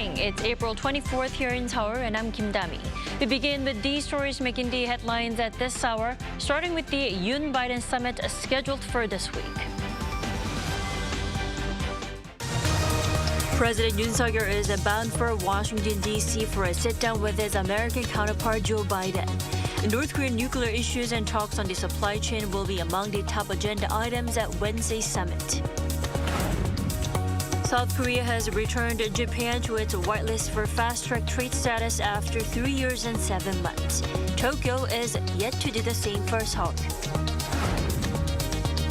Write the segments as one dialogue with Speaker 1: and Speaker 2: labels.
Speaker 1: morning. It's April 24th here in Seoul, and I'm Kim Dami. We begin with these stories making the headlines at this hour, starting with the Yoon-Biden summit scheduled for this week. President Yoon is bound for Washington, D.C. for a sit-down with his American counterpart Joe Biden. North Korean nuclear issues and talks on the supply chain will be among the top agenda items at Wednesday's summit. South Korea has returned Japan to its whitelist for fast-track trade status after 3 years and 7 months. Tokyo is yet to do the same for Seoul.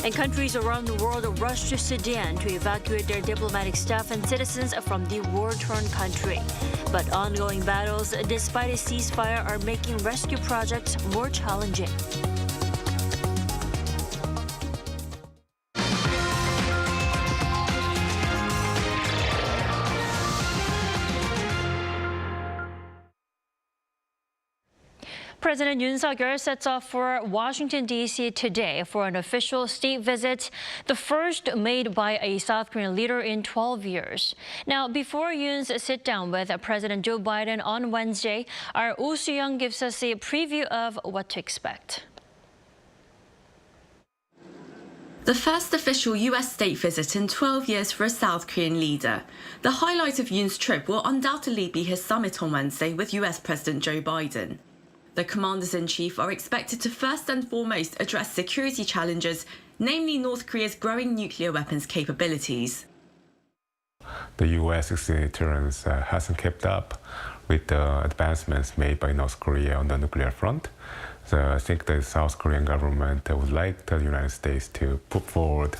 Speaker 1: And countries around the world rush to Sudan to evacuate their diplomatic staff and citizens from the war-torn country. But ongoing battles, despite a ceasefire, are making rescue projects more challenging. President Yoon sets off for Washington, D.C. today for an official state visit, the first made by a South Korean leader in 12 years. Now, before Yoon's sit-down with President Joe Biden on Wednesday, our Oh Soo-young gives us a preview of what to expect.
Speaker 2: The first official U.S. state visit in 12 years for a South Korean leader. The highlight of Yoon's trip will undoubtedly be his summit on Wednesday with U.S. President Joe Biden. The commanders-in-chief are expected to first and foremost address security challenges, namely North Korea's growing nuclear weapons capabilities.
Speaker 3: The U.S. deterrence hasn't kept up with the advancements made by North Korea on the nuclear front. So I think the South Korean government would like the United States to put forward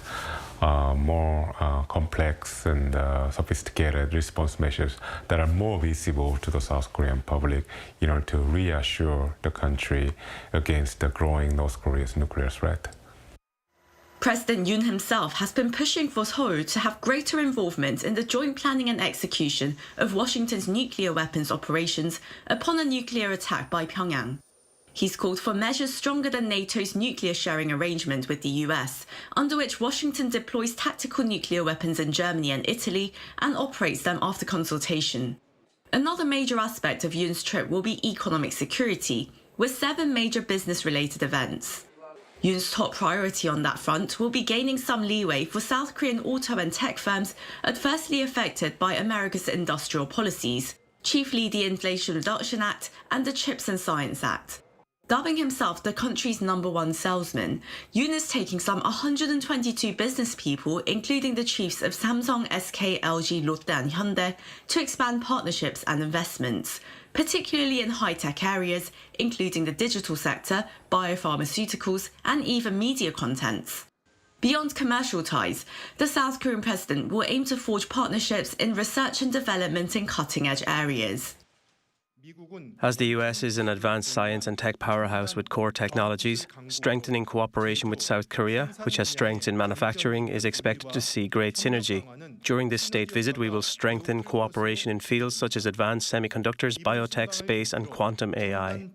Speaker 3: more complex and sophisticated response measures that are more visible to the South Korean public in order to reassure the country against the growing North Korea's nuclear threat.
Speaker 2: President Yoon himself has been pushing for Seoul to have greater involvement in the joint planning and execution of Washington's nuclear weapons operations upon a nuclear attack by Pyongyang. He's called for measures stronger than NATO's nuclear sharing arrangement with the US, under which Washington deploys tactical nuclear weapons in Germany and Italy and operates them after consultation. Another major aspect of Yoon's trip will be economic security, with 7 major business-related events. Yoon's top priority on that front will be gaining some leeway for South Korean auto and tech firms adversely affected by America's industrial policies, chiefly the Inflation Reduction Act and the Chips and Science Act. Dubbing himself the country's #1 salesman, Yoon is taking some 122 business people, including the chiefs of Samsung, SK, LG, Lotte and Hyundai, to expand partnerships and investments, particularly in high-tech areas, including the digital sector, biopharmaceuticals, and even media contents. Beyond commercial ties, the South Korean president will aim to forge partnerships in research and development in cutting-edge areas.
Speaker 4: As the US is an advanced science and tech powerhouse with core technologies, strengthening cooperation with South Korea, which has strengths in manufacturing, is expected to see great synergy. During this state visit, we will strengthen cooperation in fields such as advanced semiconductors, biotech, space and quantum AI.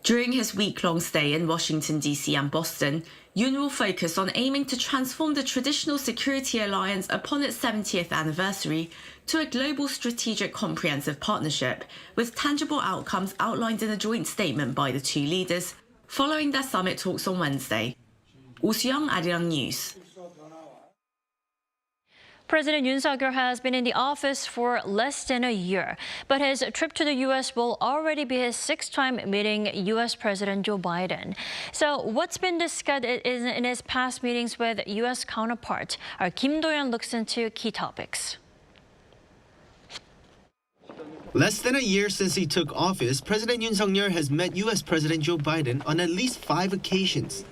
Speaker 2: During his week-long stay in Washington, D.C. and Boston, Yoon will focus on aiming to transform the traditional security alliance upon its 70th anniversary to a global strategic comprehensive partnership, with tangible outcomes outlined in a joint statement by the two leaders following their summit talks on Wednesday. Oh Soo-young, Arirang News.
Speaker 1: President Yoon has been in the office for less than a year, but his trip to the U.S. will already be his 6th time meeting U.S. President Joe Biden. So what's been discussed in his past meetings with U.S. counterpart? Our Kim Do-yeon looks into key topics.
Speaker 5: Less than a year since he took office, President Yoon has met U.S. President Joe Biden on at least 5 occasions.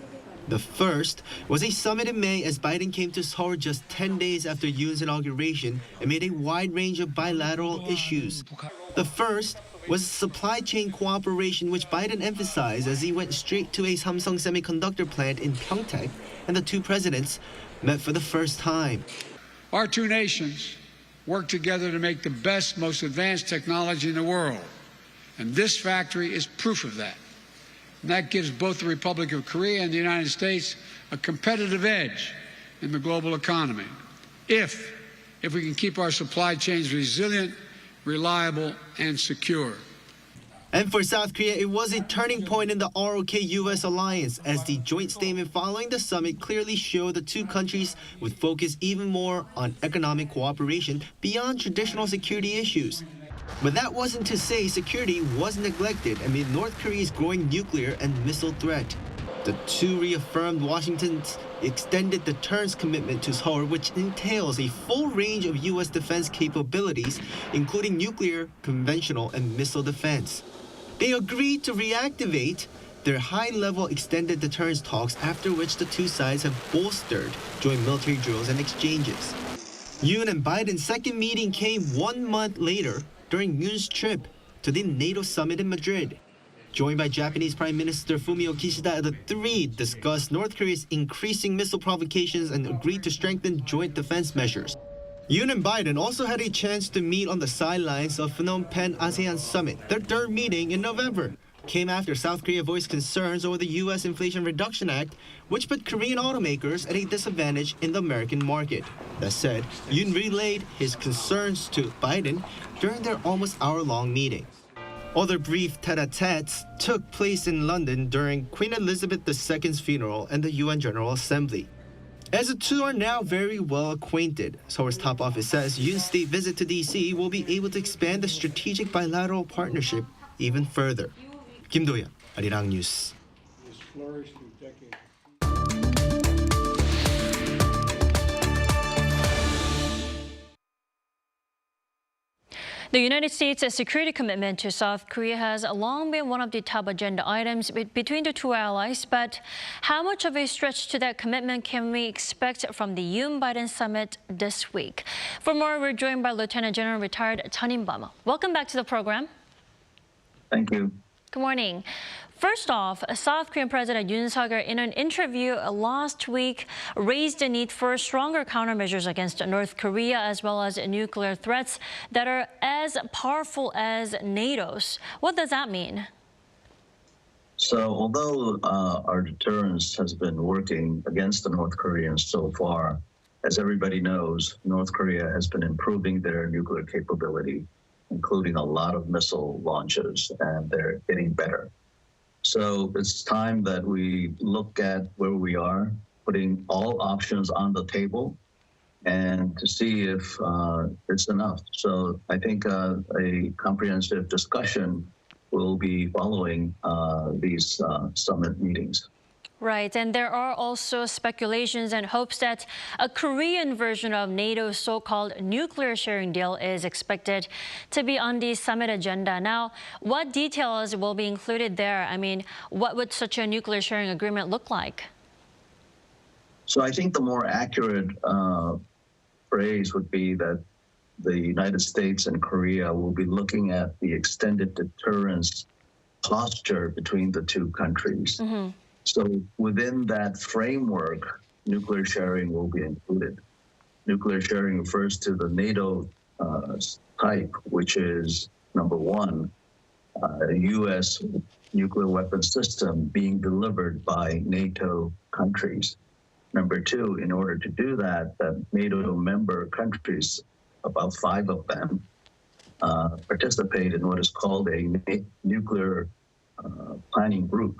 Speaker 5: The first was a summit in May as Biden came to Seoul just 10 days after Yoon's inauguration amid a wide range of bilateral issues. The first was supply chain cooperation, which Biden emphasized as he went straight to a Samsung semiconductor plant in Pyeongtaek, and the two presidents met for the first time.
Speaker 6: Our two nations work together to make the best, most advanced technology in the world, and this factory is proof of that. And that gives both the Republic of Korea and the United States a competitive edge in the global economy. If we can keep our supply chains resilient reliable, and secure.
Speaker 5: And for South Korea, it was a turning point in the ROK-US alliance, as the joint statement following the summit clearly showed the two countries would focus even more on economic cooperation beyond traditional security issues. But that wasn't to say security was neglected amid North Korea's growing nuclear and missile threat. The two reaffirmed Washington's extended deterrence commitment to Seoul, which entails a full range of U.S. defense capabilities, including nuclear, conventional, and missile defense. They agreed to reactivate their high-level extended deterrence talks, after which the two sides have bolstered joint military drills and exchanges. Yoon and Biden's second meeting came 1 month later during Yoon's trip to the NATO summit in Madrid. Joined by Japanese Prime Minister Fumio Kishida, the three discussed North Korea's increasing missile provocations and agreed to strengthen joint defense measures. Yoon and Biden also had a chance to meet on the sidelines of Phnom Penh ASEAN Summit. Their third meeting in November came after South Korea voiced concerns over the U.S. Inflation Reduction Act, which put Korean automakers at a disadvantage in the American market. That said, Yoon relayed his concerns to Biden during their almost hour-long meeting. Other brief tete-a-tetes took place in London during Queen Elizabeth II's funeral and the UN General Assembly. As the two are now very well acquainted, Seoul's top office says Yoon's state visit to D.C. will be able to expand the strategic bilateral partnership even further. Kim Do-yeon, Arirang News.
Speaker 1: The United States' security commitment to South Korea has long been one of the top agenda items between the two allies, but how much of a stretch to that commitment can we expect from the Yoon-Biden summit this week? For more, we're joined by Lieutenant General retired Chun In-bum. Welcome back to the program.
Speaker 7: Thank you.
Speaker 1: Good morning. First off, South Korean President Yoon in an interview last week raised the need for stronger countermeasures against North Korea, as well as nuclear threats that are as powerful as NATO's. What does that mean?
Speaker 7: So although our deterrence has been working against the North Koreans so far, as everybody knows, North Korea has been improving their nuclear capability, including a lot of missile launches, and they're getting better. So it's time that we look at where we are, putting all options on the table, and to see if it's enough. So I think a comprehensive discussion will be following these summit meetings.
Speaker 1: Right, and there are also speculations and hopes that a Korean version of NATO's so-called nuclear sharing deal is expected to be on the summit agenda. Now, what details will be included there? I mean, what would such a nuclear sharing agreement look like?
Speaker 7: So I think the more accurate phrase would be that the United States and Korea will be looking at the extended deterrence posture between the two countries. Mm-hmm. So within that framework, nuclear sharing will be included. Nuclear sharing refers to the NATO type, which is, number one, a U.S. nuclear weapon system being delivered by NATO countries. Number two, in order to do that, the NATO member countries, about 5 of them, participate in what is called a nuclear planning group.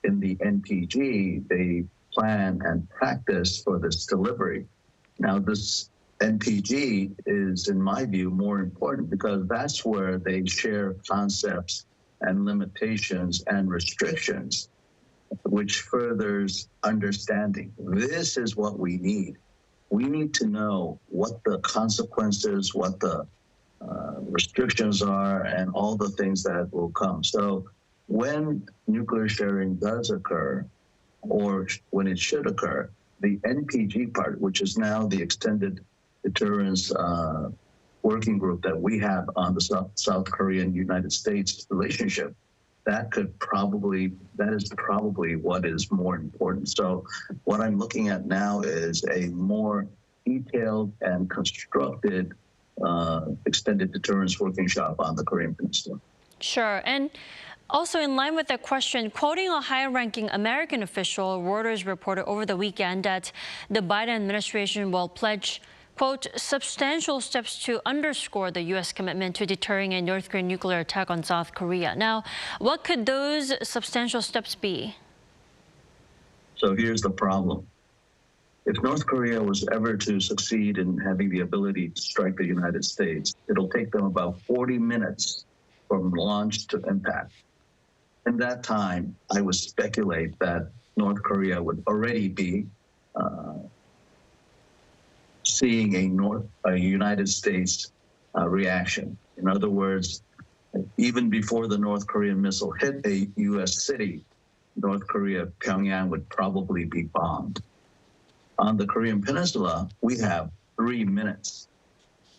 Speaker 7: In the NPG, they plan and practice for this delivery. Now, this NPG is, in my view, more important because that's where they share concepts and limitations and restrictions, which furthers understanding. This is what we need. We need to know what the consequences, what the restrictions are, and all the things that will come. So when nuclear sharing does occur, or when it should occur, the NPG part, which is now the extended deterrence working group that we have on the South Korean-United States relationship, that is probably what is more important. So what I'm looking at now is a more detailed and constructed extended deterrence working shop on the Korean Peninsula.
Speaker 1: Sure. And also in line with that question, quoting a high-ranking American official, Reuters reported over the weekend that the Biden administration will pledge, quote, substantial steps to underscore the U.S. commitment to deterring a North Korean nuclear attack on South Korea. Now, what could those substantial steps be?
Speaker 7: So here's the problem. If North Korea was ever to succeed in having the ability to strike the United States, it'll take them about 40 minutes from launch to impact. In that time, I would speculate that North Korea would already be seeing a United States reaction. In other words, even before the North Korean missile hit a U.S. city, North Korea, Pyongyang would probably be bombed. On the Korean Peninsula, we have 3 minutes.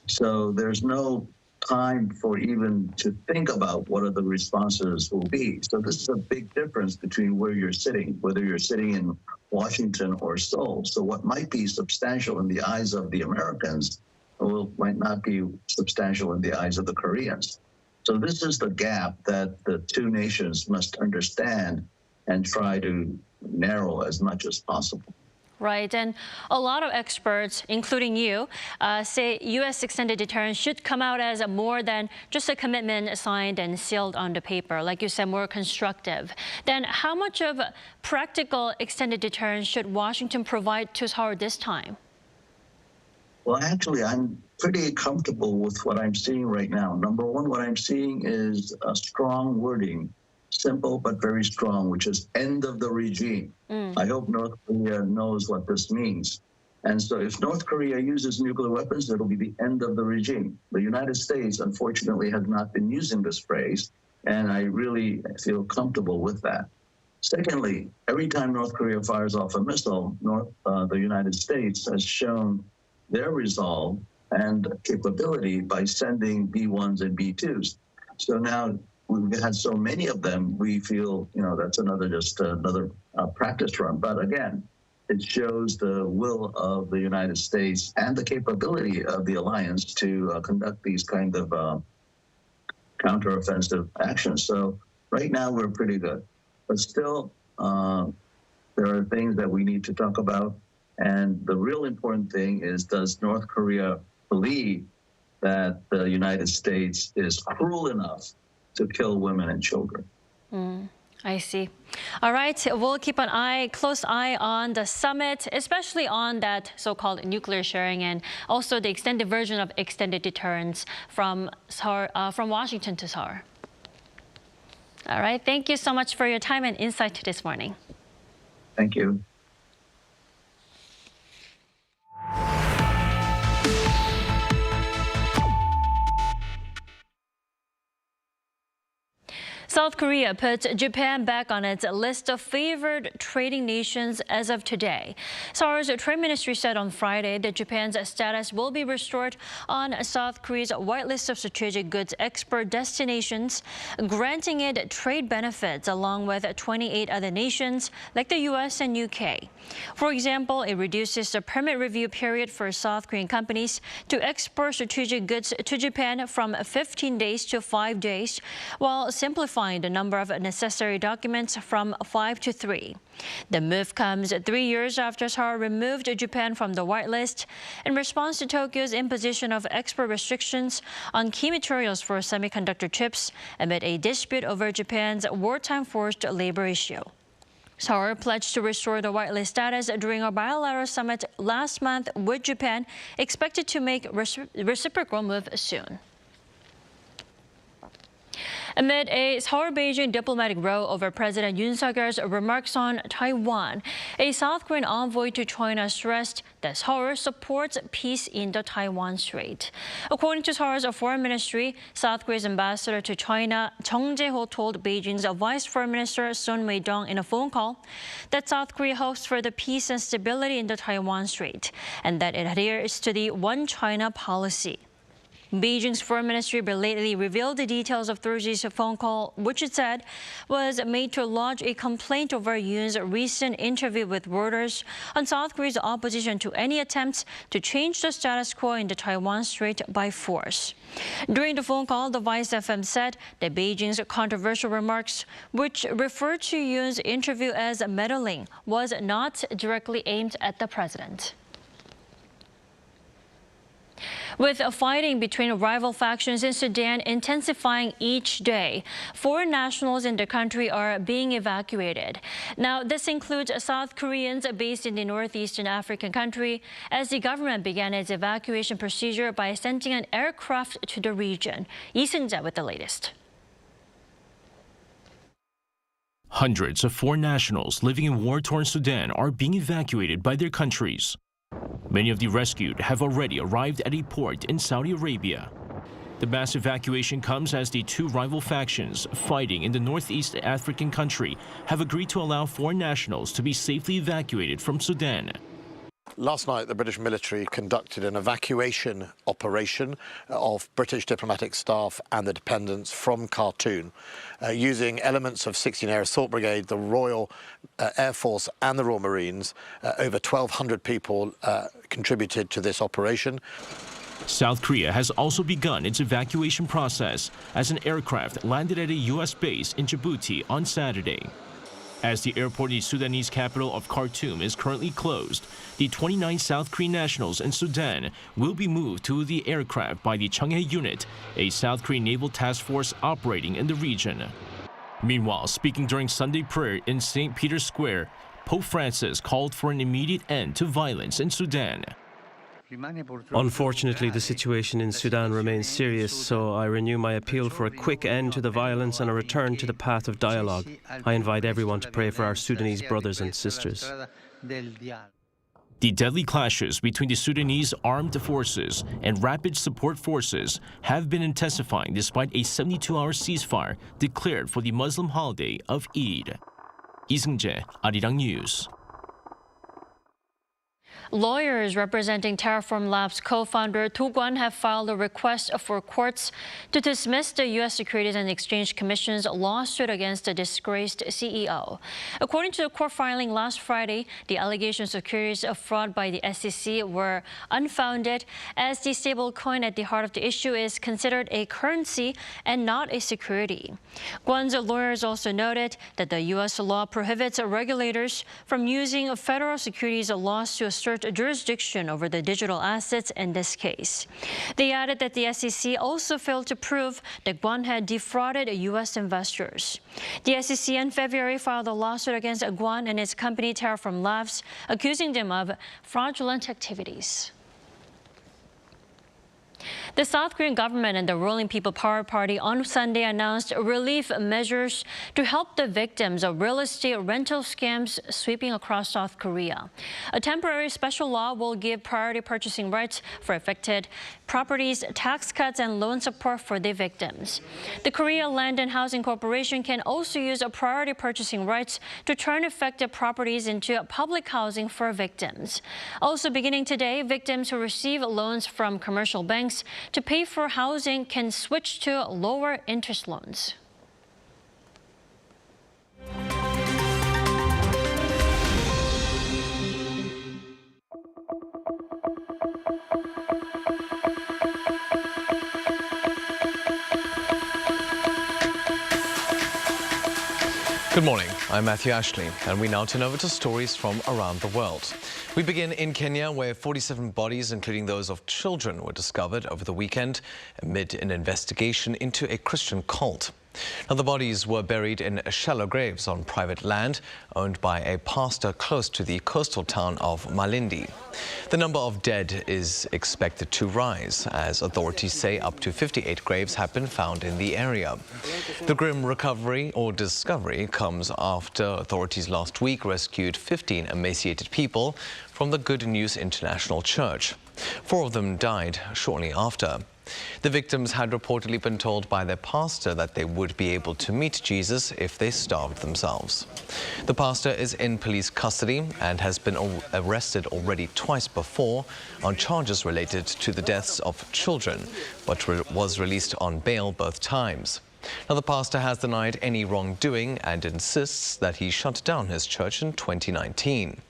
Speaker 7: So there's no time for even to think about what are the responses will be. So this is a big difference between where you're sitting, whether you're sitting in Washington or Seoul. So what might be substantial in the eyes of the Americans might not be substantial in the eyes of the Koreans. So this is the gap that the two nations must understand and try to narrow as much as possible.
Speaker 1: Right, and a lot of experts, including you, say U.S. extended deterrence should come out as more than just a commitment signed and sealed on the paper, like you said, more constructive. Then how much of practical extended deterrence should Washington provide to Seoul this time?
Speaker 7: Well, actually, I'm pretty comfortable with what I'm seeing right now. Number one, what I'm seeing is a strong wording, simple but very strong, which is end of the regime. I hope North Korea knows what this means. And so if North Korea uses nuclear weapons, it'll be the end of the regime. The United States, unfortunately, has not been using this phrase, and I really feel comfortable with that. Secondly, every time North Korea fires off a missile, the United States has shown their resolve and capability by sending B-1s and B-2s. So now we've had so many of them, we feel, that's another practice run. But again, it shows the will of the United States and the capability of the alliance to conduct these kind of counteroffensive actions. So right now we're pretty good. But still, there are things that we need to talk about. And the real important thing is, does North Korea believe that the United States is cruel enough to kill women and children?
Speaker 1: I see. All right, we'll keep an close eye on the summit, especially on that so-called nuclear sharing and also the extended version of extended deterrence from Washington to Seoul. All right, thank you so much for your time and insight this morning.
Speaker 7: Thank you.
Speaker 1: South Korea puts Japan back on its list of favored trading nations as of today. Seoul's Trade Ministry said on Friday that Japan's status will be restored on South Korea's whitelist of strategic goods export destinations, granting it trade benefits along with 28 other nations like the U.S. and UK. For example, it reduces the permit review period for South Korean companies to export strategic goods to Japan from 15 days to 5 days, while simplifying the number of necessary documents from 5 to 3. The move comes 3 years after Seoul removed Japan from the whitelist in response to Tokyo's imposition of export restrictions on key materials for semiconductor chips amid a dispute over Japan's wartime forced labor issue. Seoul pledged to restore the whitelist status during a bilateral summit last month with Japan, expected to make reciprocal move soon. Amid a Seoul-Beijing diplomatic row over President Yoon-Suk-yeol's remarks on Taiwan, a South Korean envoy to China stressed that Seoul supports peace in the Taiwan Strait. According to Seoul's foreign ministry, South Korea's ambassador to China, Chung Jae-ho, told Beijing's Vice Foreign Minister Sun Mei-dong in a phone call that South Korea hopes for the peace and stability in the Taiwan Strait and that it adheres to the One China policy. Beijing's foreign ministry belatedly revealed the details of Thursday's phone call, which it said was made to lodge a complaint over Yoon's recent interview with Reuters on South Korea's opposition to any attempts to change the status quo in the Taiwan Strait by force. During the phone call, the Vice FM said that Beijing's controversial remarks, which referred to Yoon's interview as meddling, was not directly aimed at the president. With fighting between rival factions in Sudan intensifying each day, foreign nationals in the country are being evacuated. Now, this includes South Koreans based in the northeastern African country, as the government began its evacuation procedure by sending an aircraft to the region. Lee Seung-jae with the latest.
Speaker 8: Hundreds of foreign nationals living in war-torn Sudan are being evacuated by their countries. Many of the rescued have already arrived at a port in Saudi Arabia. The mass evacuation comes as the two rival factions fighting in the northeast African country have agreed to allow foreign nationals to be safely evacuated from Sudan.
Speaker 9: Last night, the British military conducted an evacuation operation of British diplomatic staff and the dependents from Khartoum, using elements of 16 Air Assault Brigade, the Royal Air Force and the Royal Marines. Over 1,200 people contributed to this operation.
Speaker 8: South Korea has also begun its evacuation process as an aircraft landed at a U.S. base in Djibouti on Saturday. As the airport in the Sudanese capital of Khartoum is currently closed, the 29 South Korean nationals in Sudan will be moved to the aircraft by the Cheonghae Unit, a South Korean naval task force operating in the region. Meanwhile, speaking during Sunday prayer in St. Peter's Square, Pope Francis called for an immediate end to violence in Sudan.
Speaker 4: Unfortunately, the situation in Sudan remains serious, so I renew my appeal for a quick end to the violence and a return to the path of dialogue. I invite everyone to pray for our Sudanese brothers and sisters.
Speaker 8: The deadly clashes between the Sudanese armed forces and rapid support forces have been intensifying despite a 72-hour ceasefire declared for the Muslim holiday of Eid. Lee Seung-jae, Arirang News.
Speaker 1: Lawyers representing Terraform Labs co-founder Kwon have filed a request for courts to dismiss the U.S. Securities and Exchange Commission's lawsuit against the disgraced CEO. According to the court filing last Friday, the allegations of securities fraud by the SEC were unfounded, as the stablecoin at the heart of the issue is considered a currency and not a security. Kwon's lawyers also noted that the U.S. law prohibits regulators from using federal securities laws to assert jurisdiction over the digital assets in this case. They added that the SEC also failed to prove that Kwon had defrauded U.S. investors. The SEC in February filed a lawsuit against Kwon and its company Terraform Labs, accusing them of fraudulent activities. The South Korean government and the ruling People Power Party on Sunday announced relief measures to help the victims of real estate rental scams sweeping across South Korea. A temporary special law will give priority purchasing rights for affected properties, tax cuts, and loan support for the victims. The Korea Land and Housing Corporation can also use priority purchasing rights to turn affected properties into public housing for victims. Also beginning today, victims who receive loans from commercial banks to pay for housing can switch to lower interest loans.
Speaker 10: Good morning, I'm Matthew Ashley, and we now turn over to stories from around the world. We begin in Kenya, where 47 bodies, including those of children, were discovered over the weekend amid an investigation into a Christian cult. Now, the bodies were buried in shallow graves on private land owned by a pastor close to the coastal town of Malindi. The number of dead is expected to rise, as authorities say up to 58 graves have been found in the area. The grim discovery comes after authorities last week rescued 15 emaciated people from the Good News International Church. 4 of them died shortly after. The victims had reportedly been told by their pastor that they would be able to meet Jesus if they starved themselves. The pastor is in police custody and has been arrested already twice before on charges related to the deaths of children, but was released on bail both times. Now, the pastor has denied any wrongdoing and insists that he shut down his church in 2019.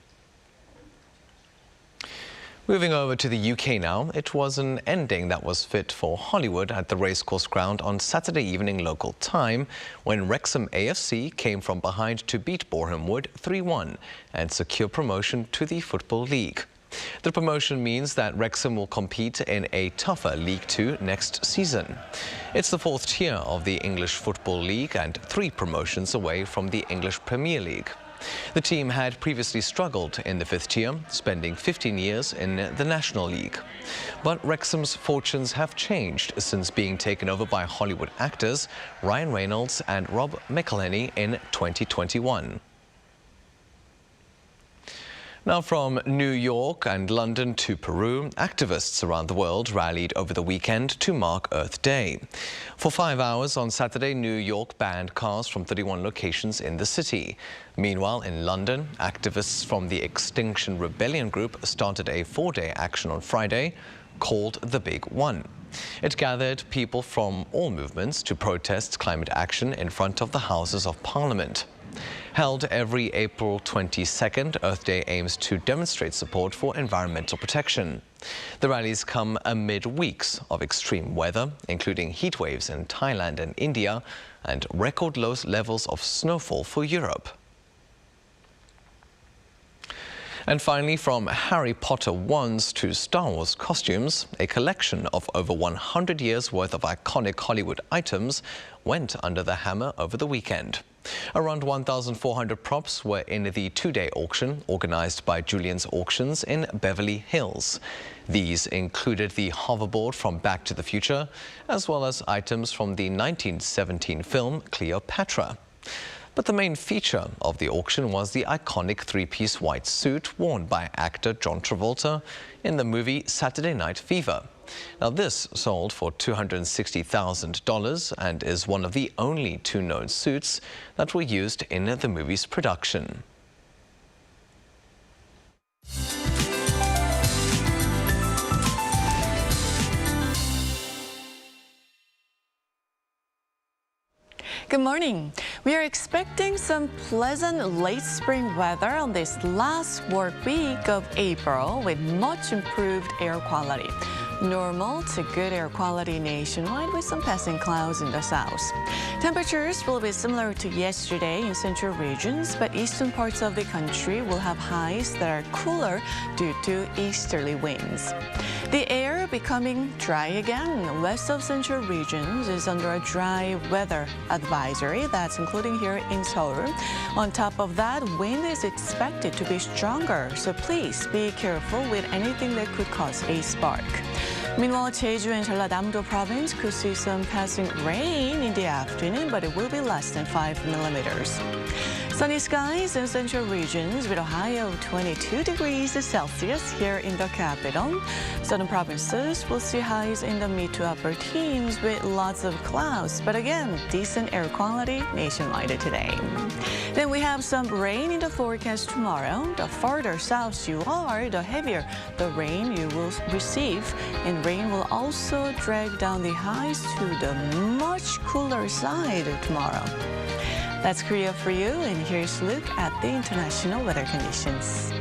Speaker 10: Moving over to the UK now, it was an ending that was fit for Hollywood at the racecourse ground on Saturday evening local time when Wrexham AFC came from behind to beat Boreham Wood 3-1 and secure promotion to the Football League. The promotion means that Wrexham will compete in a tougher League Two next season. It's the fourth tier of the English Football League and 3 promotions away from the English Premier League. The team had previously struggled in the 5th tier, spending 15 years in the National League. But Wrexham's fortunes have changed since being taken over by Hollywood actors Ryan Reynolds and Rob McElhenney in 2021. Now from New York and London to Peru, activists around the world rallied over the weekend to mark Earth Day. For 5 hours on Saturday, New York banned cars from 31 locations in the city. Meanwhile, in London, activists from the Extinction Rebellion group started a 4-day action on Friday called The Big One. It gathered people from all movements to protest climate action in front of the Houses of Parliament. Held every April 22nd, Earth Day aims to demonstrate support for environmental protection. The rallies come amid weeks of extreme weather, including heat waves in Thailand and India, and record low levels of snowfall for Europe. And finally, from Harry Potter wands to Star Wars costumes, a collection of over 100 years' worth of iconic Hollywood items went under the hammer over the weekend. Around 1,400 props were in the 2-day auction organized by Julian's Auctions in Beverly Hills. These included the hoverboard from Back to the Future, as well as items from the 1917 film Cleopatra. But the main feature of the auction was the iconic 3-piece white suit worn by actor John Travolta in the movie Saturday Night Fever. Now, this sold for $260,000 and is one of the only 2 known suits that were used in the movie's production.
Speaker 11: Good morning. We are expecting some pleasant late spring weather on this last work week of April with much improved air quality. Normal to good air quality nationwide with some passing clouds in the south. Temperatures will be similar to yesterday in central regions, but eastern parts of the country will have highs that are cooler due to easterly winds. The air becoming dry again. West of central regions is under a dry weather advisory that's including here in Seoul. On top of that, wind is expected to be stronger, so please be careful with anything that could cause a spark. Meanwhile, Jeju and Jeollanam-do province could see some passing rain in the afternoon, but it will be less than 5 millimeters. Sunny skies in central regions with a high of 22 degrees Celsius here in the capital. Southern provinces will see highs in the mid to upper teens with lots of clouds, but again, decent air quality nationwide today. Then we have some rain in the forecast tomorrow. The farther south you are, the heavier the rain you will receive, and rain will also drag down the highs to the much cooler side tomorrow. That's Korea for you, and here's a look at the international weather conditions.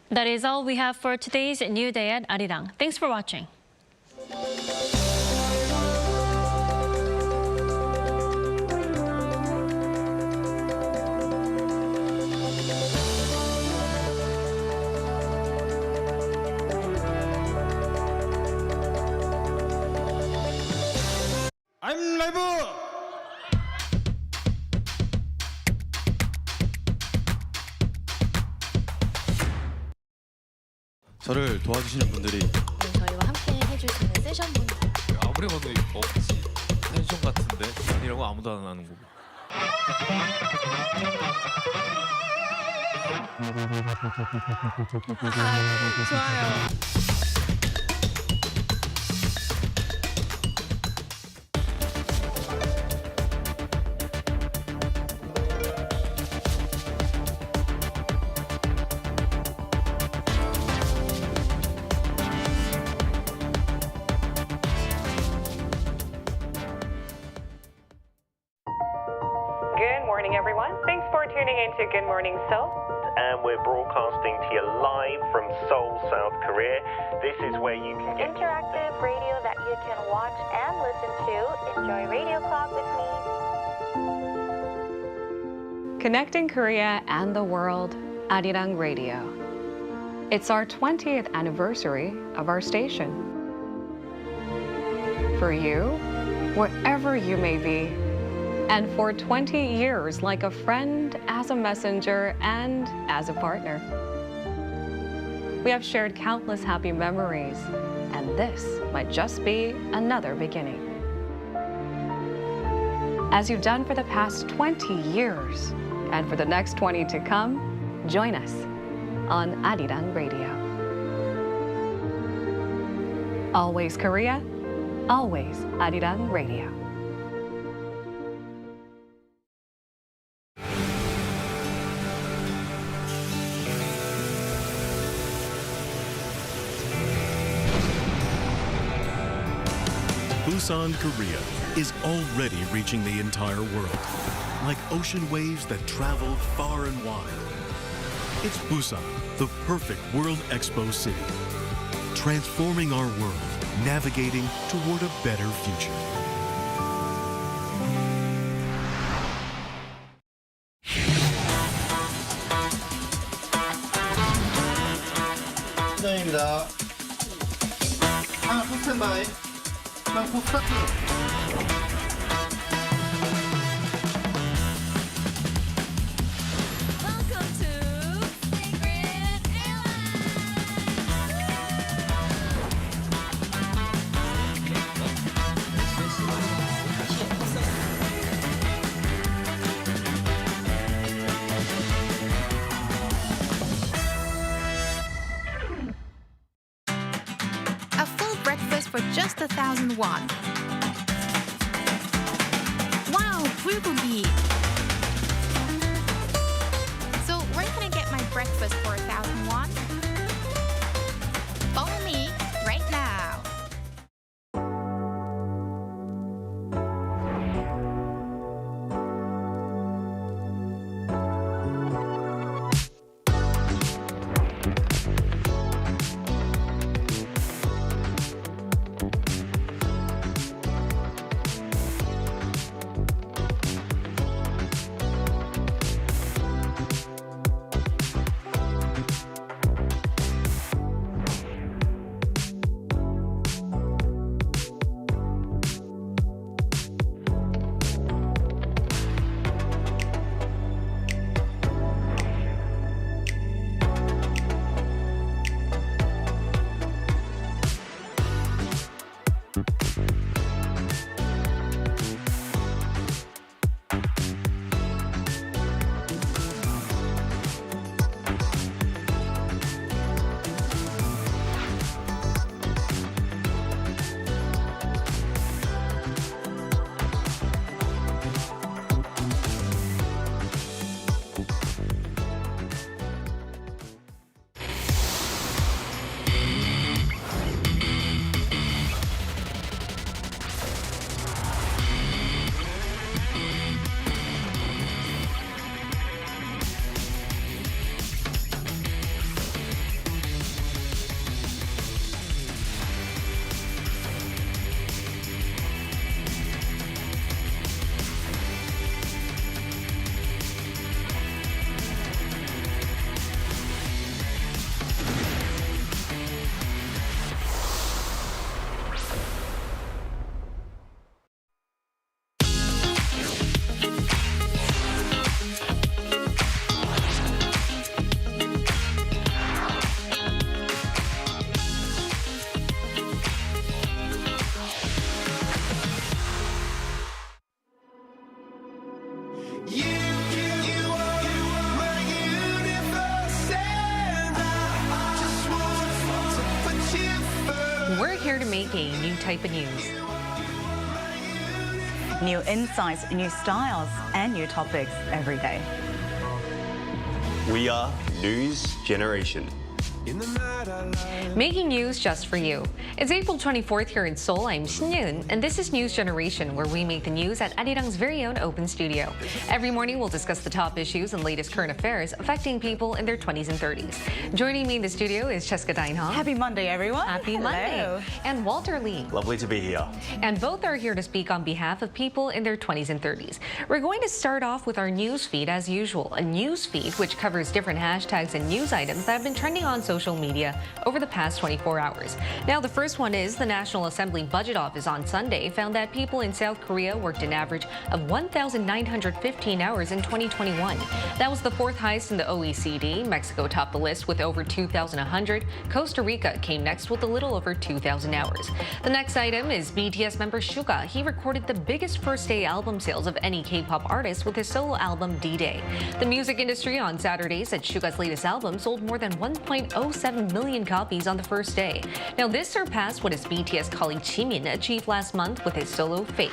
Speaker 1: That is all we have for today's New Day at Arirang. Thanks for watching.
Speaker 12: I'm live. 저를 도와주시는 분들이
Speaker 13: 저희와 함께 해주시는 세션분들
Speaker 14: 아무리 봐도 없지. 텐션 같은데 아니라고 아무도 안 하는 거고.
Speaker 11: 좋아요.
Speaker 15: Good morning, everyone. Thanks for tuning in to Good Morning Seoul.
Speaker 16: And we're broadcasting to you live from Seoul, South Korea. This is where you can get
Speaker 13: interactive radio that you can watch and listen to. Enjoy Radio Clock with me.
Speaker 15: Connecting Korea and the world, Arirang Radio. It's our 20th anniversary of our station. For you, wherever you may be, and for 20 years like a friend, as a messenger, and as a partner. We have shared countless happy memories, and this might just be another beginning. As you've done for the past 20 years, and for the next 20 to come, join us on Arirang Radio. Always Korea, always Arirang Radio.
Speaker 17: Busan, Korea is already reaching the entire world, like ocean waves that travel far and wide. It's Busan, the perfect World Expo city, transforming our world, navigating toward a better future.
Speaker 18: 입니다. 스탠바이.
Speaker 13: Welcome to Secret
Speaker 19: A full breakfast for just 1,000 won. Wow, bulgogi! So where can I get my breakfast for 1,000 won? Follow me right now.
Speaker 1: week, a new type of news.
Speaker 12: New insights, new styles, and new topics every day.
Speaker 18: We are News Generation.
Speaker 15: Making news just for you. It's April 24th here in Seoul. I'm Yoon, and this is News Generation, where we make the news at Arirang's very own open studio. Every morning, we'll discuss the top issues and latest current affairs affecting people in their 20s and 30s. Joining me in the studio is Cheska Dainhong.
Speaker 12: Happy Monday, everyone.
Speaker 15: Happy Monday. And Walter Lee.
Speaker 18: Lovely to be here.
Speaker 15: And both are here to speak on behalf of people in their 20s and 30s. We're going to start off with our news feed as usual, a news feed which covers different hashtags and news items that have been trending on social media over the past 24 hours. Now, the first one is the National Assembly Budget Office on Sunday found that people in South Korea worked an average of 1,915 hours in 2021. That was the fourth highest in the OECD. Mexico topped the list with over 2,100. Costa Rica came next with a little over 2,000 hours. The next item is BTS member Suga. He recorded the biggest first-day album sales of any K-pop artist with his solo album D-Day. The music industry on Saturday said Suga's latest album sold more than 1.07 million copies on the first day. Now, this surpassed what his BTS colleague Jimin achieved last month with his solo Face.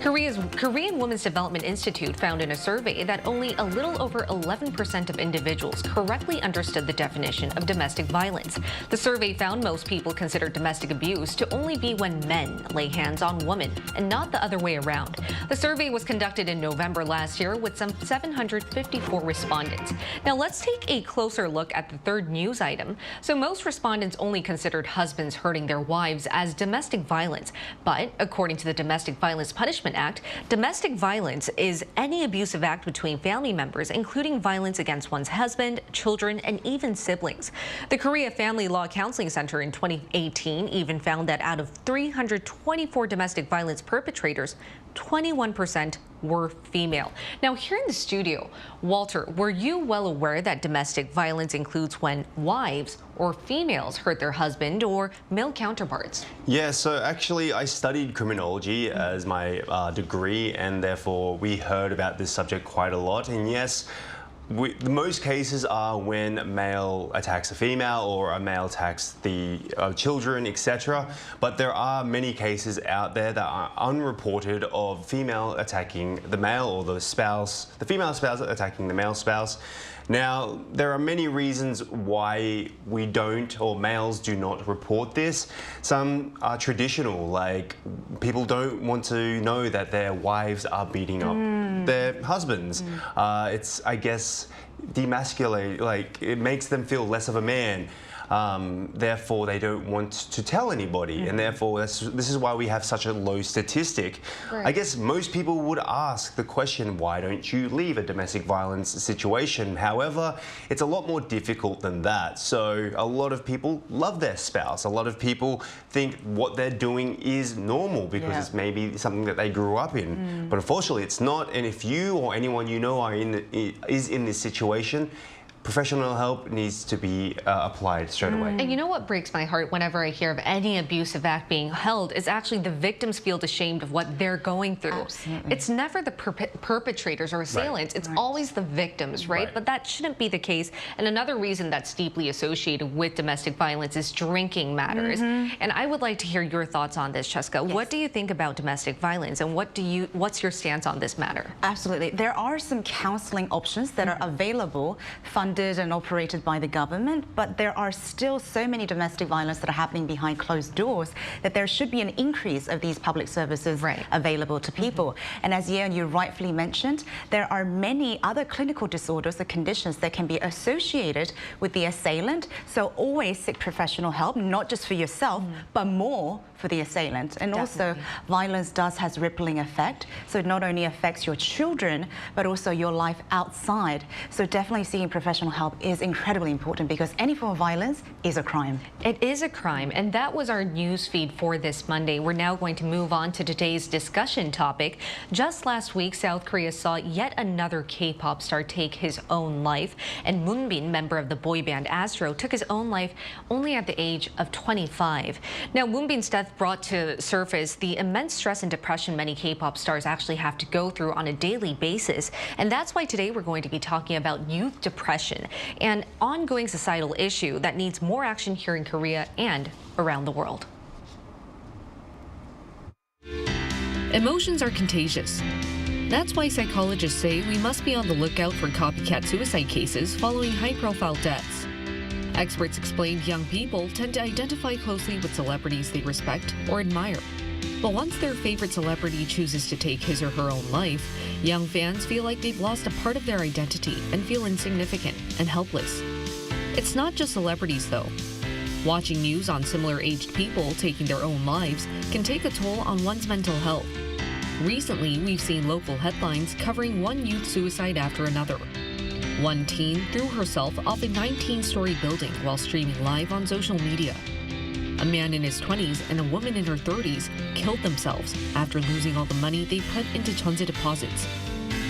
Speaker 15: Korean Women's Development Institute found in a survey that only a little over 11% of individuals correctly understood the definition of domestic violence. The survey found most people consider domestic abuse to only be when men lay hands on women and not the other way around. The survey was conducted in November last year with some 754 respondents. Now, let's take a closer look at the third news item. So most respondents only considered husbands hurting their wives as domestic violence. But according to the Domestic Violence Punishment Act, domestic violence is any abusive act between family members, including violence against one's husband, children, and even siblings. The Korea Family Law Counseling Center in 2018 even found that out of 324 domestic violence perpetrators, 21% were female. Now, here in the studio, Walter, were you well aware that domestic violence includes when wives or females hurt their husband or male counterparts?
Speaker 18: Yeah, so actually I studied criminology as my degree, and therefore we heard about this subject quite a lot. And yes, the most cases are when male attacks a female or a male attacks the children, etc. But there are many cases out there that are unreported of female attacking the male or the spouse, the female spouse attacking the male spouse. Now, there are many reasons why we don't, or males do not report this. Some are traditional, like people don't want to know that their wives are beating up their husbands. It's, I guess, demasculate, like it makes them feel less of a man. Therefore, they don't want to tell anybody, and therefore this is why we have such a low statistic. Right. I guess most people would ask the question, why don't you leave a domestic violence situation? However, it's a lot more difficult than that. So a lot of people love their spouse. A lot of people think what they're doing is normal because it's maybe something that they grew up in. But unfortunately, it's not. And if you or anyone you know is in this situation, professional help needs to be applied straight away.
Speaker 15: And you know what breaks my heart whenever I hear of any abusive act being held is actually the victims feel ashamed of what they're going through. Absolutely. It's never the perpetrators or assailants. It's always the victims, right? But that shouldn't be the case. And another reason that's deeply associated with domestic violence is drinking matters. And I would like to hear your thoughts on this, Cheska. What do you think about domestic violence, and what's your stance on this matter?
Speaker 12: Absolutely. There are some counseling options that are available, funded and operated by the government, but there are still so many domestic violence that are happening behind closed doors that there should be an increase of these public services available to people. And as Yeon, you rightfully mentioned, there are many other clinical disorders or conditions that can be associated with the assailant. So always seek professional help, not just for yourself, but more for the assailant. And also, violence has rippling effect. So it not only affects your children, but also your life outside. So definitely seeking professional help is incredibly important because any form of violence is a crime.
Speaker 15: It is a crime, and that was our news feed for this Monday. We're now going to move on to today's discussion topic. Just last week, South Korea saw yet another K-pop star take his own life, and Moonbin, member of the boy band Astro, took his own life only at the age of 25. Now, Moonbin's death brought to surface the immense stress and depression many K-pop stars actually have to go through on a daily basis, and that's why today we're going to be talking about youth depression, an ongoing societal issue that needs more action here in Korea and around the world.
Speaker 20: Emotions are contagious. That's why psychologists say we must be on the lookout for copycat suicide cases following high-profile deaths. Experts explained young people tend to identify closely with celebrities they respect or admire. But once their favorite celebrity chooses to take his or her own life, young fans feel like they've lost a part of their identity and feel insignificant and helpless. It's not just celebrities, though. Watching news on similar-aged people taking their own lives can take a toll on one's mental health. Recently, we've seen local headlines covering one youth suicide after another. One teen threw herself off a 19-story building while streaming live on social media. A man in his 20s and a woman in her 30s killed themselves after losing all the money they put into Jeonse deposits.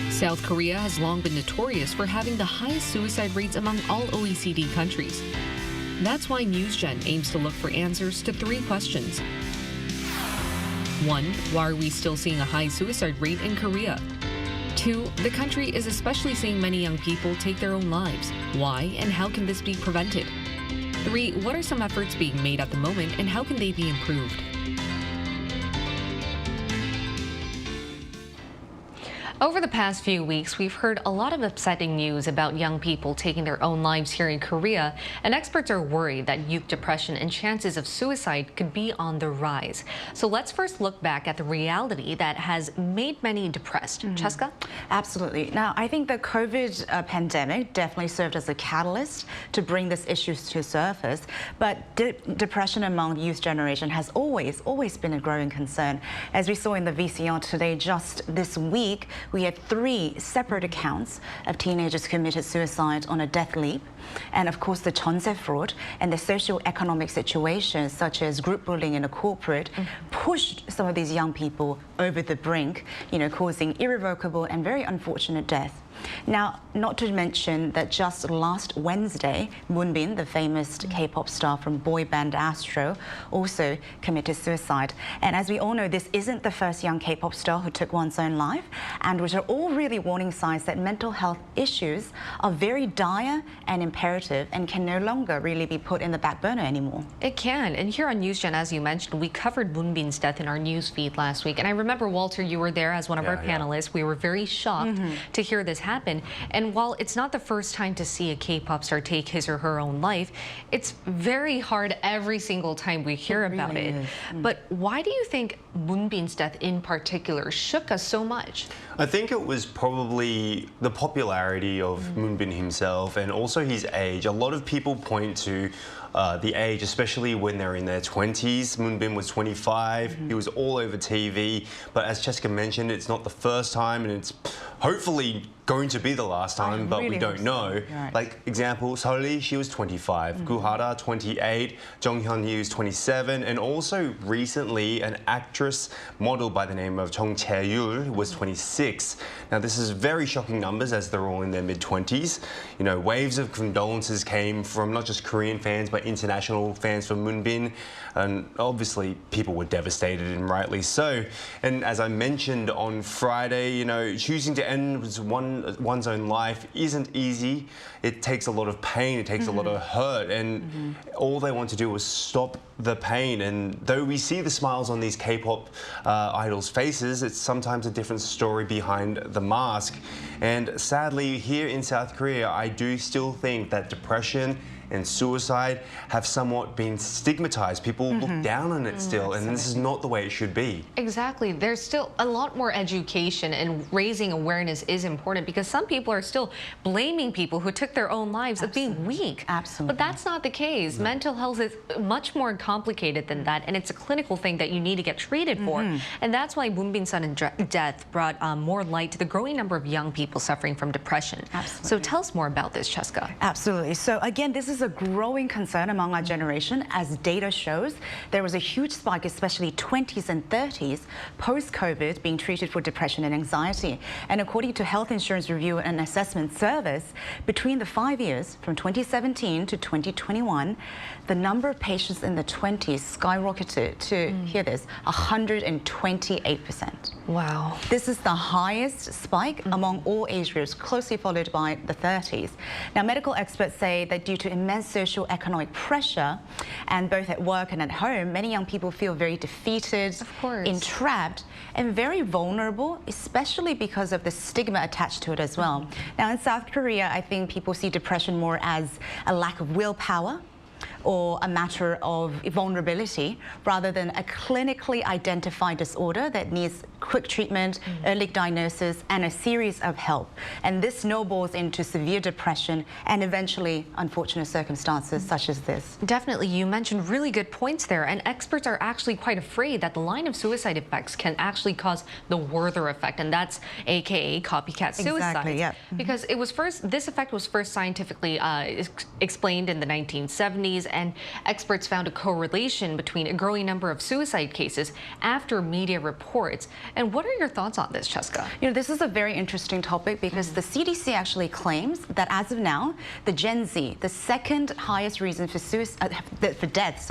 Speaker 20: South Korea has long been notorious for having the highest suicide rates among all OECD countries. That's why NewsGen aims to look for answers to 3 questions. 1. Why are we still seeing a high suicide rate in Korea? 2. The country is especially seeing many young people take their own lives. Why and how can this be prevented? 3. What are some efforts being made at the moment and how can they be improved?
Speaker 15: Over the past few weeks, we've heard a lot of upsetting news about young people taking their own lives here in Korea, and experts are worried that youth depression and chances of suicide could be on the rise. So let's first look back at the reality that has made many depressed. Cheska?
Speaker 12: Absolutely. Now, I think the COVID pandemic definitely served as a catalyst to bring this issue to surface, but depression among the youth generation has always been a growing concern. As we saw in the VCR today, just this week, we had 3 separate accounts of teenagers committed suicide on a death leap. And of course, the Jeonse fraud and the socio-economic situations, such as group bullying in a corporate, pushed some of these young people over the brink, causing irrevocable and very unfortunate death. Now, not to mention that just last Wednesday, Moonbin, the famous K-pop star from boy band Astro, also committed suicide. And as we all know, this isn't the first young K-pop star who took one's own life, and which are all really warning signs that mental health issues are very dire and imperative and can no longer really be put in the back burner anymore.
Speaker 15: It can. And here on NewsGen, as you mentioned, we covered Moonbin's death in our news feed last week. And I remember, Walter, you were there as one of our panelists. We were very shocked to hear this happen. And while it's not the first time to see a K-pop star take his or her own life, it's very hard every single time we hear about it. But why do you think Moonbin's death in particular shook us so much?
Speaker 18: I think it was probably the popularity of Moonbin himself and also his age. A lot of people point to the age, especially when they're in their 20s. Moonbin was 25. He was all over TV. But as Cheska mentioned, it's not the first time, and it's hopefully going to be the last time, but we don't know. Like, example, Seoul, she was 25. Guhara, 28. Jung Hyun-hee was 27. And also recently, an actress model by the name of Jung Chae-yul was 26. Now, this is very shocking numbers as they're all in their mid-20s. Waves of condolences came from not just Korean fans, but international fans from Moonbin. And obviously, people were devastated, and rightly so. And as I mentioned on Friday, choosing to end one's own life isn't easy. It takes a lot of pain, it takes a lot of hurt, and all they want to do is stop the pain. And though we see the smiles on these K-pop idols' faces, it's sometimes a different story behind the mask. And sadly, here in South Korea, I do still think that depression and suicide have somewhat been stigmatized. People look down on it still, and this is not the way it should be.
Speaker 15: Exactly. There's still a lot more education, and raising awareness is important, because some people are still blaming people who took their own lives of being weak.
Speaker 12: Absolutely.
Speaker 15: But that's not the case. Mental health is much more complicated than that, and it's a clinical thing that you need to get treated for. And that's why Moonbin's sudden death brought more light to the growing number of young people suffering from depression.
Speaker 12: Absolutely.
Speaker 15: So tell us more about this, Cheska.
Speaker 12: Absolutely. So again, this is a growing concern among our generation. As data shows, there was a huge spike, especially 20s and 30s, post-COVID, being treated for depression and anxiety. And according to Health Insurance Review and Assessment Service, between the 5 years, from 2017 to 2021, the number of patients in the 20s skyrocketed to, hear this, 128%.
Speaker 1: Wow.
Speaker 12: This is the highest spike among all age groups, closely followed by the 30s. Now, medical experts say that due to immense socio-economic pressure, and both at work and at home, many young people feel very defeated, entrapped, and very vulnerable, especially because of the stigma attached to it as well. Now, in South Korea, I think people see depression more as a lack of willpower or a matter of vulnerability rather than a clinically identified disorder that needs quick treatment, early diagnosis, and a series of help. And this snowballs into severe depression and eventually unfortunate circumstances such as this.
Speaker 1: Definitely, you mentioned really good points there, and experts are actually quite afraid that the line of suicide effects can actually cause the Werther effect, and that's aka copycat suicide.
Speaker 12: Exactly, yeah.
Speaker 1: Because this effect was first scientifically explained in the 1970s, and experts found a correlation between a growing number of suicide cases after media reports. And what are your thoughts on this, Cheska?
Speaker 12: You know, this is a very interesting topic because the CDC actually claims that as of now, the Gen Z, the second highest reason for death,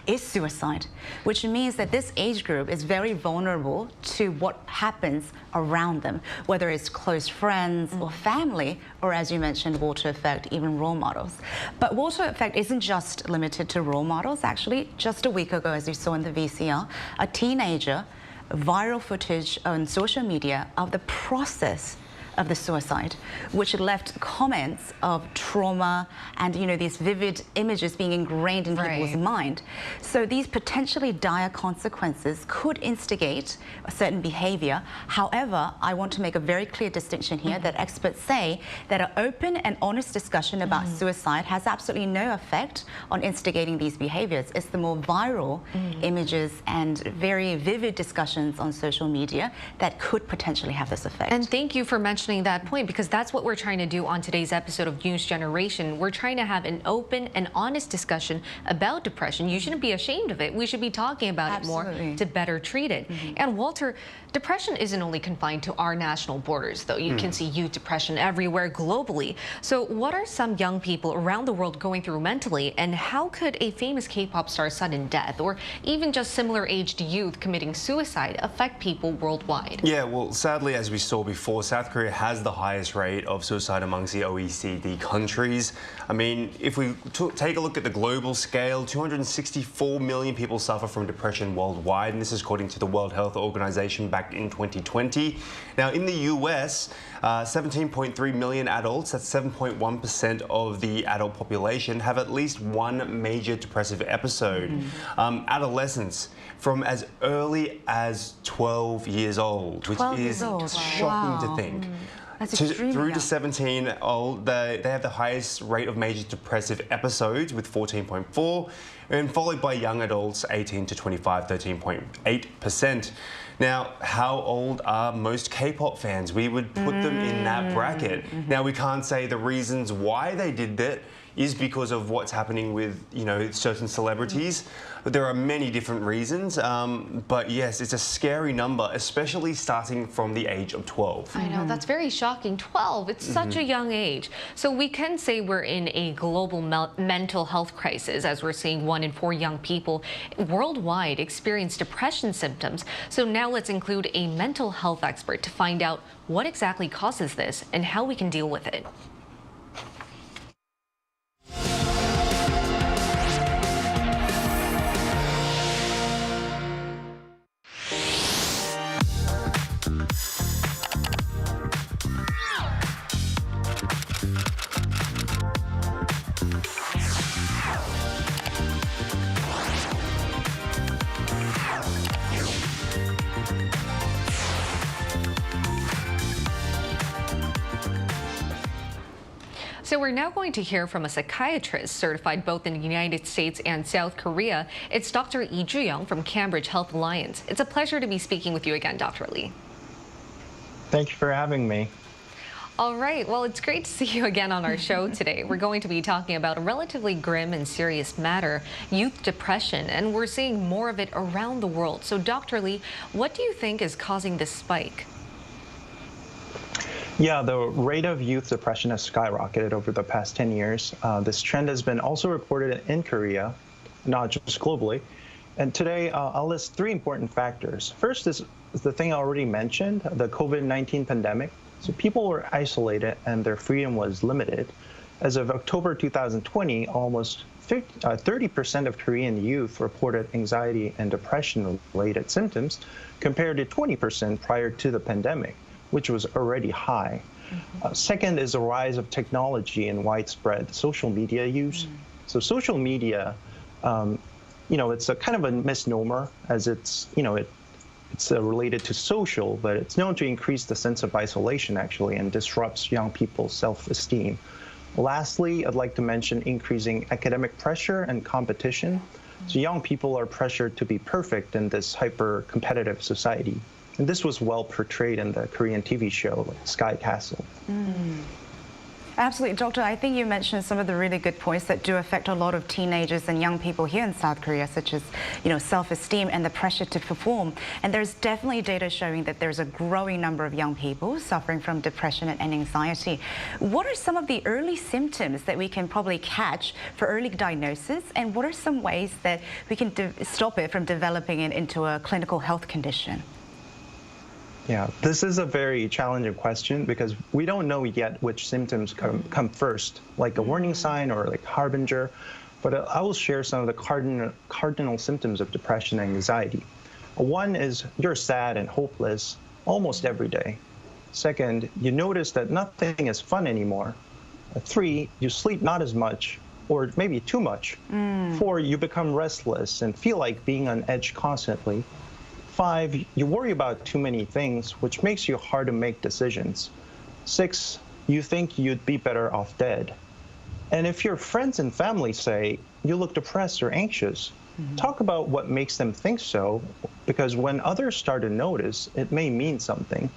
Speaker 12: is suicide, which means that this age group is very vulnerable to what happens around them, whether it's close friends or family, or as you mentioned, Werther effect, even role models. But Werther effect isn't just limited to role models. Actually, just a week ago, as you saw in the VCR, a teenager, viral footage on social media of the process of the suicide, which left comments of trauma and, you know, these vivid images being ingrained in people's mind. So these potentially dire consequences could instigate a certain behavior. However, I want to make a very clear distinction here that experts say that an open and honest discussion about suicide has absolutely no effect on instigating these behaviors. It's the more viral images and very vivid discussions on social media that could potentially have this effect.
Speaker 1: And thank you for mentioning that point, because that's what we're trying to do on today's episode of News Generation. We're trying to have an open and honest discussion about depression. You shouldn't be ashamed of it. We should be talking about it more to better treat it. And Walter, depression isn't only confined to our national borders, though. You can see youth depression everywhere globally. So what are some young people around the world going through mentally, and how could a famous K-pop star's sudden death, or even just similar-aged youth committing suicide, affect people worldwide?
Speaker 18: Yeah, well, sadly, as we saw before, South Korea has the highest rate of suicide amongst the OECD countries. I mean, if we take a look at the global scale, 264 million people suffer from depression worldwide, and this is according to the World Health Organization back in 2020. Now, in the US, 17.3 million adults, that's 7.1% of the adult population, have at least one major depressive episode. Adolescents from as early as 12 years old, which is shocking to think. Through to 17 old, they have the highest rate of major depressive episodes with 14.4, and followed by young adults 18 to 25, 13.8%. Now, how old are most K-pop fans? We would put them in that bracket. Now, we can't say the reasons why they did that is because of what's happening with, you know, certain celebrities. There are many different reasons, but yes, it's a scary number, especially starting from the age of 12.
Speaker 1: I know, that's very shocking. 12, it's such a young age. So we can say we're in a global mental health crisis, as we're seeing 1 in 4 young people worldwide experience depression symptoms. So now let's include a mental health expert to find out what exactly causes this and how we can deal with it. So we're now going to hear from a psychiatrist certified both in the United States and South Korea. It's Dr. Lee Ju-young from Cambridge Health Alliance. It's a pleasure to be speaking with you again, Dr. Lee.
Speaker 21: Thank you for having me.
Speaker 1: All right, well, it's great to see you again on our show today. We're going to be talking about a relatively grim and serious matter, youth depression, and we're seeing more of it around the world. So, Dr. Lee, what do you think is causing this spike?
Speaker 21: Yeah, the rate of youth depression has skyrocketed over the past 10 years. This trend has been also reported in Korea, not just globally. And today, I'll list 3 important factors. First is the thing I already mentioned, the COVID-19 pandemic. So people were isolated and their freedom was limited. As of October 2020, almost 30% of Korean youth reported anxiety and depression-related symptoms, compared to 20% prior to the pandemic, which was already high. Second is the rise of technology and widespread social media use. So social media, it's a kind of a misnomer, as it's related to social, but it's known to increase the sense of isolation, actually, and disrupts young people's self-esteem. Lastly, I'd like to mention increasing academic pressure and competition. So young people are pressured to be perfect in this hyper-competitive society. And this was well portrayed in the Korean TV show, like Sky Castle.
Speaker 12: Absolutely, Doctor. I think you mentioned some of the really good points that do affect a lot of teenagers and young people here in South Korea, such as, self-esteem and the pressure to perform. And there's definitely data showing that there's a growing number of young people suffering from depression and anxiety. What are some of the early symptoms that we can probably catch for early diagnosis? And what are some ways that we can stop it from developing it into a clinical health condition?
Speaker 21: Yeah, this is a very challenging question because we don't know yet which symptoms come first, like a warning sign or like harbinger. But I will share some of the cardinal symptoms of depression and anxiety. One is you're sad and hopeless almost every day. Second, you notice that nothing is fun anymore. 3, you sleep not as much or maybe too much. 4, you become restless and feel like being on edge constantly. 5, you worry about too many things, which makes you hard to make decisions. 6, you think you'd be better off dead. And if your friends and family say you look depressed or anxious, talk about what makes them think so, because when others start to notice, it may mean something.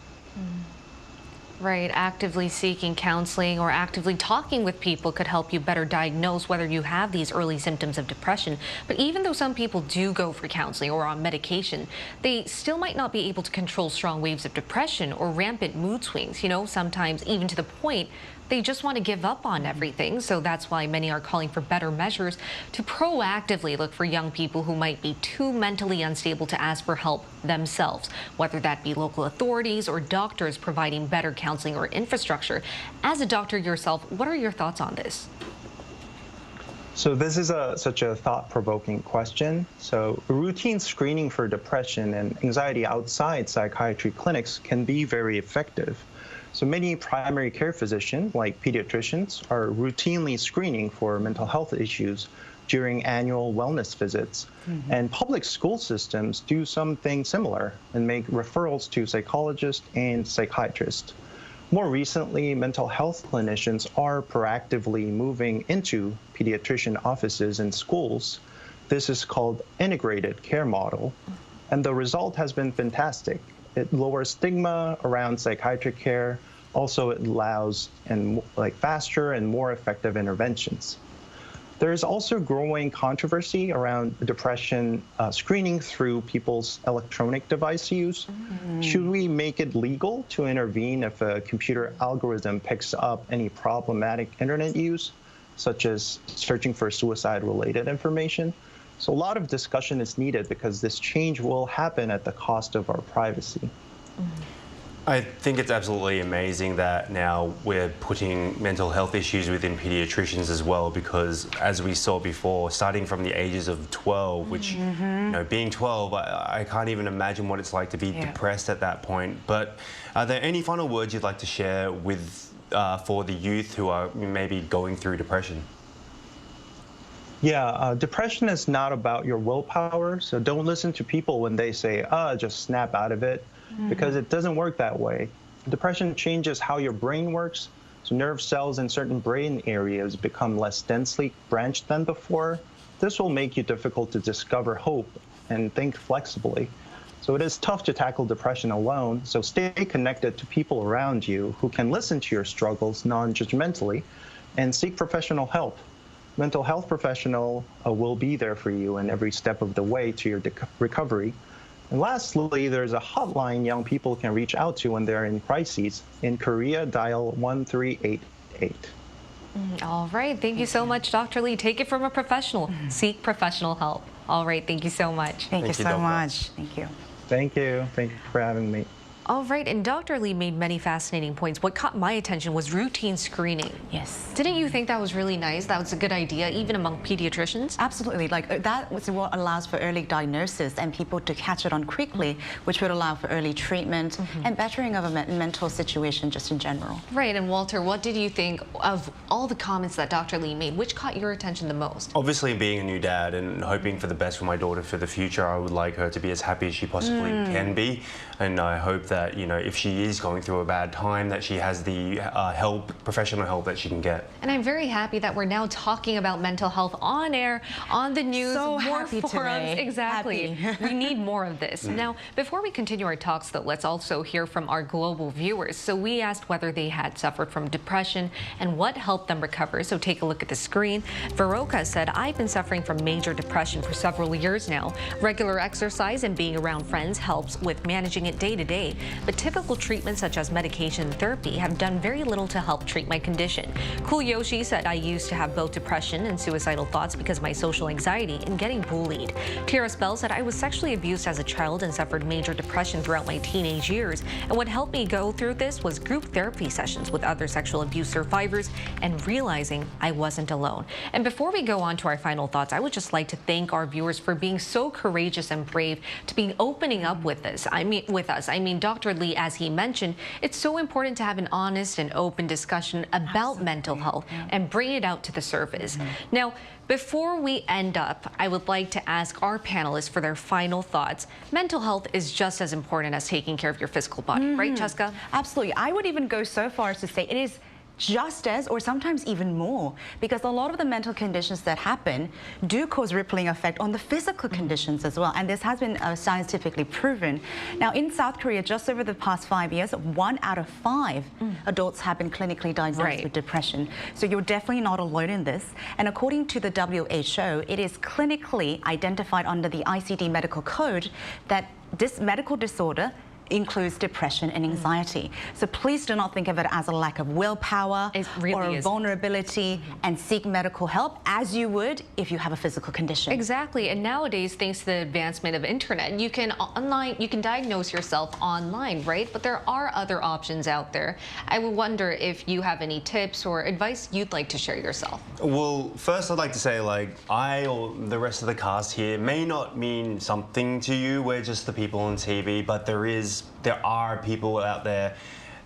Speaker 1: Right, actively seeking counseling or actively talking with people could help you better diagnose whether you have these early symptoms of depression. But even though some people do go for counseling or on medication, they still might not be able to control strong waves of depression or rampant mood swings, sometimes even to the point they just want to give up on everything. So that's why many are calling for better measures to proactively look for young people who might be too mentally unstable to ask for help themselves, whether that be local authorities or doctors providing better counseling or infrastructure. As a doctor yourself, what are your thoughts on this?
Speaker 21: So this is such a thought-provoking question. So routine screening for depression and anxiety outside psychiatry clinics can be very effective. So many primary care physicians, like pediatricians, are routinely screening for mental health issues during annual wellness visits. And public school systems do something similar and make referrals to psychologists and psychiatrists. More recently, mental health clinicians are proactively moving into pediatrician offices and schools. This is called integrated care model, and the result has been fantastic. It lowers stigma around psychiatric care. Also, it allows faster and more effective interventions. There is also growing controversy around depression screening through people's electronic device use. Should we make it legal to intervene if a computer algorithm picks up any problematic internet use, such as searching for suicide-related information? So a lot of discussion is needed because this change will happen at the cost of our privacy.
Speaker 18: I think it's absolutely amazing that now we're putting mental health issues within pediatricians as well, because as we saw before, starting from the ages of 12, which, being 12, I can't even imagine what it's like to be depressed at that point. But are there any final words you'd like to share with for the youth who are maybe going through depression?
Speaker 21: Yeah, depression is not about your willpower, so don't listen to people when they say, just snap out of it, because it doesn't work that way. Depression changes how your brain works, so nerve cells in certain brain areas become less densely branched than before. This will make you difficult to discover hope and think flexibly. So it is tough to tackle depression alone, so stay connected to people around you who can listen to your struggles non-judgmentally and seek professional help. Mental health professional will be there for you in every step of the way to your recovery. And lastly, there's a hotline young people can reach out to when they're in crises. In Korea, dial 1388.
Speaker 1: All right. Thank you so much, Dr. Lee. Take it from a professional. Seek professional help. All right. Thank you so much.
Speaker 12: Thank you so much. Thank you.
Speaker 21: Thank you. Thank you for having me.
Speaker 3: All right, and Dr. Lee made many fascinating points. What caught my attention was routine screening.
Speaker 12: Yes.
Speaker 3: Didn't you think that was really nice? That was a good idea, even among pediatricians?
Speaker 12: Absolutely. Like that was what allows for early diagnosis and people to catch it on quickly, which would allow for early treatment and bettering of a mental situation just in general.
Speaker 3: Right, and Walter, what did you think of all the comments that Dr. Lee made? Which caught your attention the most?
Speaker 18: Obviously, being a new dad and hoping for the best for my daughter for the future, I would like her to be as happy as she possibly can be. And I hope that, you know, if she is going through a bad time, that she has the professional help that she can get.
Speaker 3: And I'm very happy that we're now talking about mental health on air, on the news,
Speaker 12: so
Speaker 3: more
Speaker 12: happy
Speaker 3: forums.
Speaker 12: today.
Speaker 3: Exactly. We need more of this. Now, before we continue our talks, though, let's also hear from our global viewers. So we asked whether they had suffered from depression and what helped them recover. So take a look at the screen. Veroka said, I've been suffering from major depression for several years now. Regular exercise and being around friends helps with managing it day to day, but typical treatments such as medication and therapy have done very little to help treat my condition. Cool Yoshi said, I used to have both depression and suicidal thoughts because of my social anxiety and getting bullied. Tara Spell said, I was sexually abused as a child and suffered major depression throughout my teenage years. And what helped me go through this was group therapy sessions with other sexual abuse survivors and realizing I wasn't alone. And before we go on to our final thoughts, I would just like to thank our viewers for being so courageous and brave to be opening up with us. I mean, Dr. Lee, as he mentioned, it's so important to have an honest and open discussion about mental health and bring it out to the surface. Now, before we end up, I would like to ask our panelists for their final thoughts. Mental health is just as important as taking care of your physical body, right, Cheska?
Speaker 12: Absolutely. I would even go so far as to say it is just as, or sometimes even more, because a lot of the mental conditions that happen do cause rippling effect on the physical conditions as well, and this has been scientifically proven. Now, in South Korea, just over the past 5 years, 1 out of 5 adults have been clinically diagnosed with depression. So you're definitely not alone in this. And according to the WHO, it is clinically identified under the ICD medical code that this medical disorder includes depression and anxiety. So please do not think of it as a lack of willpower or a vulnerability and seek medical help as you would if you have a physical condition.
Speaker 3: Exactly. And nowadays, thanks to the advancement of internet, you can diagnose yourself online, right? But there are other options out there. I would wonder if you have any tips or advice you'd like to share yourself.
Speaker 18: Well, first I'd like to say, like, I or the rest of the cast here may not mean something to you. We're just the people on TV, but there are people out there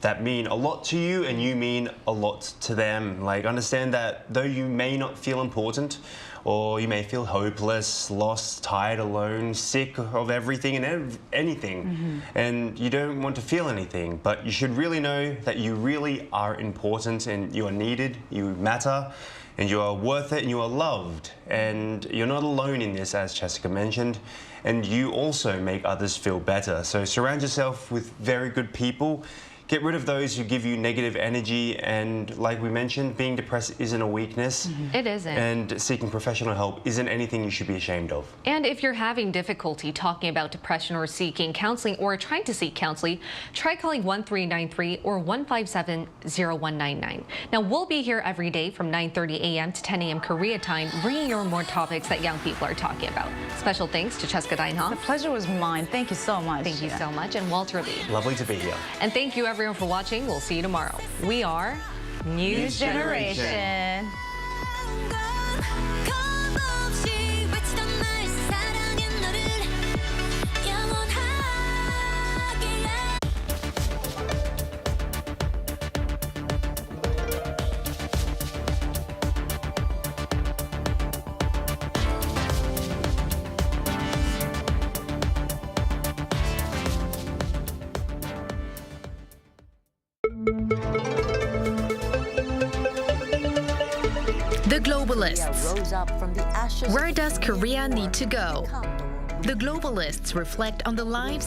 Speaker 18: that mean a lot to you and you mean a lot to them. Like, understand that though you may not feel important, or you may feel hopeless, lost, tired, alone, sick of everything and anything, and you don't want to feel anything, but you should really know that you really are important and you are needed, you matter, and you are worth it and you are loved. And you're not alone in this, as Jessica mentioned, and you also make others feel better. So surround yourself with very good people. Get rid of those who give you negative energy, and like we mentioned, being depressed isn't a weakness.
Speaker 3: It isn't.
Speaker 18: And seeking professional help isn't anything you should be ashamed of.
Speaker 3: And if you're having difficulty talking about depression or seeking counseling or trying to seek counseling, try calling 1393 or 157-0199. Now, we'll be here every day from 9:30 a.m. to 10 a.m. Korea time, bringing you more topics that young people are talking about. Special thanks to Cheska Deinhoff.
Speaker 12: The pleasure was mine. Thank you so much.
Speaker 3: Thank you so much. And Walter Lee.
Speaker 18: Lovely to be here.
Speaker 3: And thank you, everyone, for watching. We'll see you tomorrow. We are News Generation.
Speaker 22: The Globalists. Where does Korea need to go? The Globalists reflect on the lives